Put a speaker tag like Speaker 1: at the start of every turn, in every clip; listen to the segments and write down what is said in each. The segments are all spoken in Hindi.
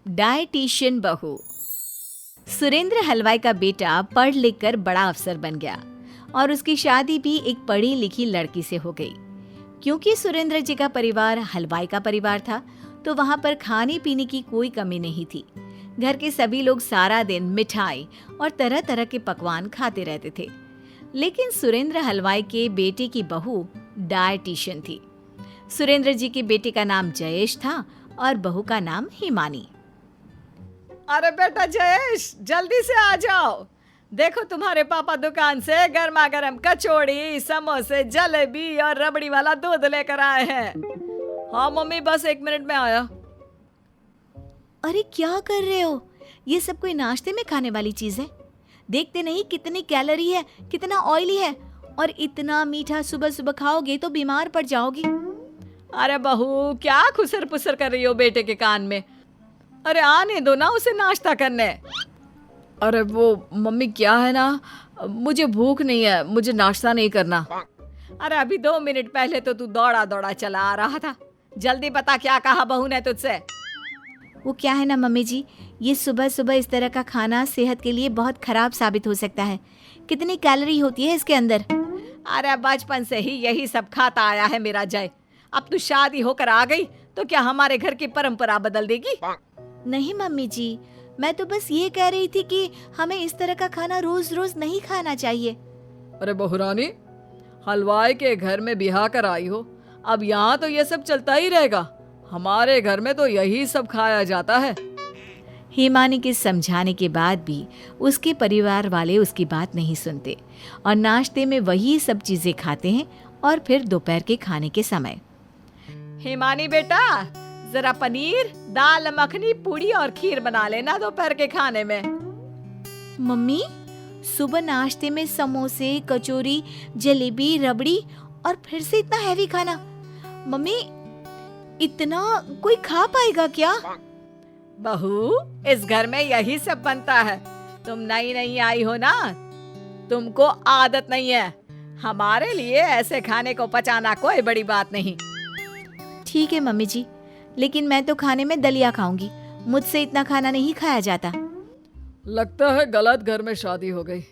Speaker 1: डायटीशियन बहू। सुरेंद्र हलवाई का बेटा पढ़ लिख कर बड़ा अफसर बन गया और उसकी शादी भी एक पढ़ी लिखी लड़की से हो गई। क्योंकि सुरेंद्र जी का परिवार हलवाई का परिवार था, तो वहाँ पर खाने पीने की कोई कमी नहीं थी। घर के सभी लोग सारा दिन मिठाई और तरह तरह के पकवान खाते रहते थे। लेकिन सुरेंद्र हलवाई के बेटे की बहू डायटीशियन थी। सुरेंद्र जी के बेटे का नाम जयेश था और बहू का नाम हिमानी।
Speaker 2: अरे बेटा जयेश, जल्दी से आ जाओ। देखो तुम्हारे पापा दुकान से गर्मा गर्म कचौड़ी, समोसे, जलेबी और रबड़ी वाला दूध लेकर आए हैं। हाँ मम्मी, बस 1 मिनट में आया।
Speaker 1: अरे क्या कर रहे हो? ये सब कोई नाश्ते में खाने वाली चीज है? देखते नहीं कितनी कैलोरी है, कितना ऑयली है, और इतना मीठा सुबह सुबह खाओगे तो बीमार पड़ जाओगी।
Speaker 2: अरे बहू, क्या खुसर पुसर कर रही हो बेटे के कान में? अरे आने दो ना उसे नाश्ता करने। अरे वो मम्मी, क्या है ना, मुझे भूख नहीं है, मुझे नाश्ता नहीं करना। अरे अभी 2 मिनट पहले तो तू दौड़ा दौड़ा चला आ रहा था। जल्दी बता, क्या कहा बहू ने तुझसे?
Speaker 1: वो क्या है ना मम्मी जी, ये सुबह सुबह इस तरह का खाना सेहत के लिए बहुत खराब साबित हो सकता है। कितनी कैलोरी होती है इसके अंदर।
Speaker 2: अरे बचपन से ही यही सब खाता आया है मेरा जय। अब तू शादी होकर आ गई तो क्या हमारे घर की परंपरा बदल देगी?
Speaker 1: नहीं मम्मी जी, मैं तो बस ये कह रही थी कि हमें इस तरह का खाना रोज रोज नहीं खाना चाहिए।
Speaker 2: अरे बहुरानी, हलवाई के घर में बिहा कर आई हो, अब यहाँ तो ये सब चलता ही रहेगा। हमारे घर में तो यही सब खाया जाता है।
Speaker 1: हिमानी के समझाने के बाद भी उसके परिवार वाले उसकी बात नहीं सुनते और नाश्ते में वही सब चीजें खाते हैं। और फिर दोपहर के खाने के समय,
Speaker 2: हिमानी बेटा, जरा पनीर, दाल मखनी, पूड़ी और खीर बना लेना दोपहर के खाने में।
Speaker 1: मम्मी, सुबह नाश्ते में समोसे, कचौरी, जलेबी, रबड़ी और फिर से इतना हैवी खाना। मम्मी, इतना कोई खा पाएगा क्या?
Speaker 2: बहू, इस घर में यही सब बनता है। तुम नई नई आई हो ना, तुमको आदत नहीं है। हमारे लिए ऐसे खाने को पचाना कोई बड़ी बात नहीं।
Speaker 1: ठीक है मम्मी जी, लेकिन मैं तो खाने में दलिया खाऊंगी। मुझसे इतना खाना नहीं खाया जाता।
Speaker 2: लगता है गलत घर में शादी हो गई।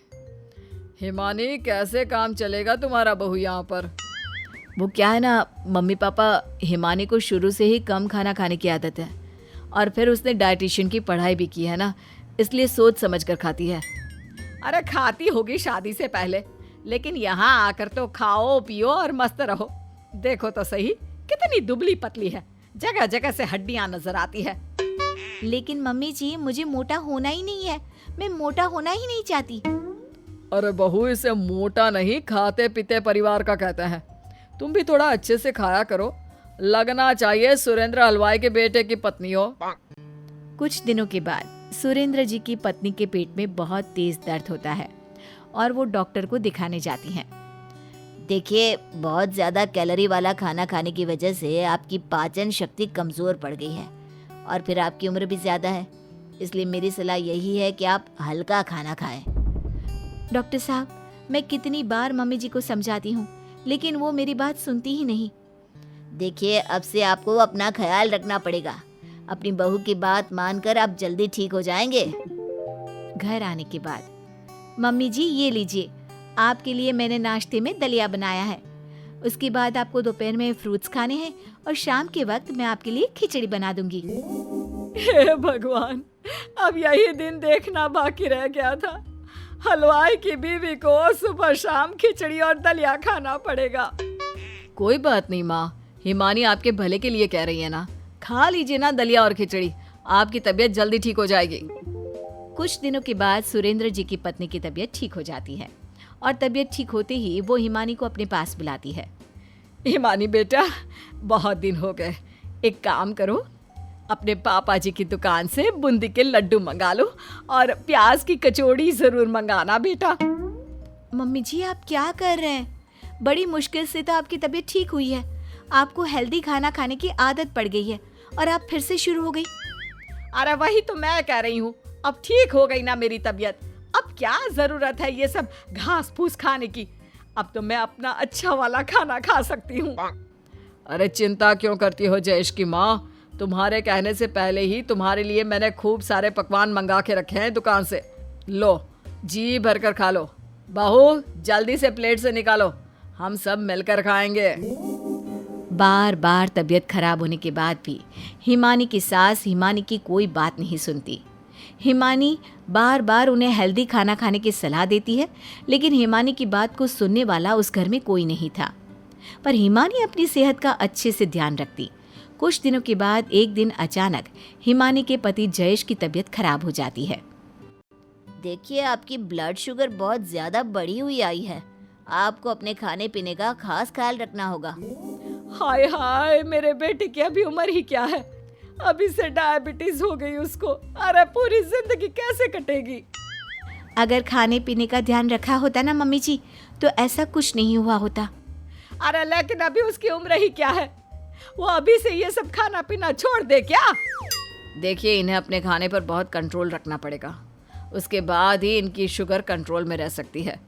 Speaker 2: हिमानी, कैसे काम चलेगा तुम्हारा बहू यहाँ पर?
Speaker 1: वो क्या है ना मम्मी पापा, हिमानी को शुरू से ही कम खाना खाने की आदत है और फिर उसने डाइटिशियन की पढ़ाई भी की है ना, इसलिए सोच समझ कर खाती है।
Speaker 2: अरे खाती होगी शादी से पहले, लेकिन यहाँ आकर तो खाओ पियो और मस्त रहो। देखो तो सही, कितनी दुबली पतली है, जगह जगह से हड्डियां नजर आती है।
Speaker 1: लेकिन मम्मी जी, मुझे मोटा होना ही नहीं है। मैं मोटा होना ही नहीं चाहती।
Speaker 2: अरे बहू, इसे मोटा नहीं, खाते पीते परिवार का कहते हैं। तुम भी थोड़ा अच्छे से खाया करो, लगना चाहिए सुरेंद्र हलवाई के बेटे की पत्नी हो।
Speaker 1: कुछ दिनों के बाद सुरेंद्र जी की पत्नी के पेट में बहुत तेज दर्द होता है और वो डॉक्टर को दिखाने जाती हैं। देखिए, बहुत ज्यादा कैलोरी वाला खाना खाने की वजह से आपकी पाचन शक्ति कमजोर पड़ गई है और फिर आपकी उम्र भी ज्यादा है, इसलिए मेरी सलाह यही है कि आप हल्का खाना खाएं। डॉक्टर साहब, मैं कितनी बार मम्मी जी को समझाती हूँ, लेकिन वो मेरी बात सुनती ही नहीं। देखिए, अब से आपको अपना ख्याल रखना पड़ेगा। अपनी बहू की बात मानकर आप जल्दी ठीक हो जाएंगे। घर आने के बाद, मम्मी जी ये लीजिए, आपके लिए मैंने नाश्ते में दलिया बनाया है। उसके बाद आपको दोपहर में फ्रूट्स खाने हैं और शाम के वक्त मैं आपके लिए खिचड़ी बना दूंगी।
Speaker 2: हे भगवान, अब यही दिन देखना बाकी रह गया था। हलवाई की बीवी को सुबह शाम खिचड़ी और दलिया खाना पड़ेगा। कोई बात नहीं माँ, हिमानी आपके भले के लिए कह रही है ना। खा लीजिए ना दलिया और खिचड़ी, आपकी तबीयत जल्दी ठीक हो जाएगी।
Speaker 1: कुछ दिनों के बाद सुरेंद्र जी की पत्नी की तबीयत ठीक हो जाती है और तबीयत ठीक होते ही वो हिमानी को अपने पास बुलाती है।
Speaker 2: हिमानी बेटा, बहुत दिन हो गए, एक काम करो, अपने पापा जी की दुकान से बूंदी के लड्डू मंगा लो और प्याज की कचौड़ी जरूर मंगाना बेटा।
Speaker 1: मम्मी जी, आप क्या कर रहे हैं? बड़ी मुश्किल से तो आपकी तबीयत ठीक हुई है। आपको हेल्दी खाना खाने की आदत पड़ गई है और आप फिर से शुरू हो गई।
Speaker 2: अरे वही तो मैं कह रही हूँ, अब ठीक हो गई ना मेरी तबीयत। अब क्या जरूरत है ये सब घास फूस खाने की? अब तो मैं अपना अच्छा वाला खाना खा सकती हूँ। अरे चिंता क्यों करती हो जयेश की माँ, तुम्हारे कहने से पहले ही तुम्हारे लिए मैंने खूब सारे पकवान मंगा के रखे हैं दुकान से। लो, जी भर कर खा लो। बहू, जल्दी से प्लेट से निकालो, हम सब मिलकर खाएंगे।
Speaker 1: बार बार तबीयत खराब होने के बाद भी हिमानी की सास हिमानी की कोई बात नहीं सुनती। हिमानी बार बार उन्हें हेल्दी खाना खाने की सलाह देती है, लेकिन हिमानी की बात को सुनने वाला उस घर में कोई नहीं था। पर हिमानी अपनी सेहत का अच्छे से ध्यान रखती। कुछ दिनों के बाद एक दिन अचानक हिमानी के पति जयेश की तबीयत खराब हो जाती है।
Speaker 3: देखिए, आपकी ब्लड शुगर बहुत ज्यादा बढ़ी हुई आई है। आपको अपने खाने पीने का खास ख्याल रखना होगा।
Speaker 2: हाय हाय, मेरे बेटे की अभी उम्र ही क्या है, अभी से डायबिटीज हो गई उसको। अरे पूरी जिंदगी कैसे कटेगी।
Speaker 1: अगर खाने पीने का ध्यान रखा होता ना मम्मी जी, तो ऐसा कुछ नहीं हुआ होता।
Speaker 2: अरे लेकिन अभी उसकी उम्र ही क्या है, वो अभी से ये सब खाना पीना छोड़ दे क्या। देखिए, इन्हें अपने खाने पर बहुत कंट्रोल रखना पड़ेगा, उसके बाद ही इनकी शुगर कंट्रोल में रह सकती है।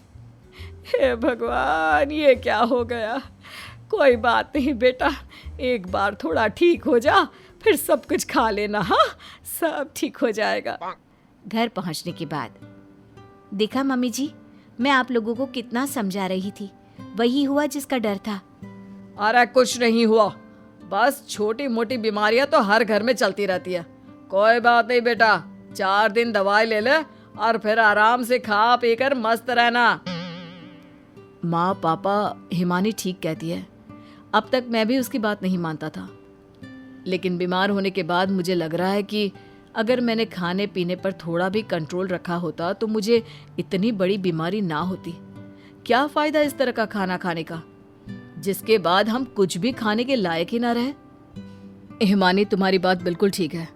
Speaker 2: हे भगवान, ये क्या हो गया। कोई बात नहीं बेटा, एक बार थोड़ा ठीक हो जा, फिर सब कुछ खा लेना। हाँ, सब ठीक हो जाएगा।
Speaker 1: घर पहुंचने के बाद देखा मम्मी जी, मैं आप लोगों को कितना समझा रही थी, वही हुआ जिसका डर था।
Speaker 2: अरे कुछ नहीं हुआ, बस छोटी मोटी बीमारियां तो हर घर में चलती रहती है। कोई बात नहीं बेटा, 4 दिन दवाई ले ले और फिर आराम से खा पी कर मस्त रहना। माँ पापा, हिमानी ठीक कहती है। अब तक मैं भी उसकी बात नहीं मानता था, लेकिन बीमार होने के बाद मुझे लग रहा है कि अगर मैंने खाने पीने पर थोड़ा भी कंट्रोल रखा होता तो मुझे इतनी बड़ी बीमारी ना होती। क्या फायदा इस तरह का खाना खाने का, जिसके बाद हम कुछ भी खाने के लायक ही ना रहे। हिमानी, तुम्हारी बात बिल्कुल ठीक है।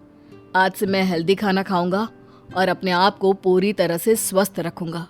Speaker 2: आज से मैं हेल्दी खाना खाऊंगा और अपने आप को पूरी तरह से स्वस्थ रखूंगा।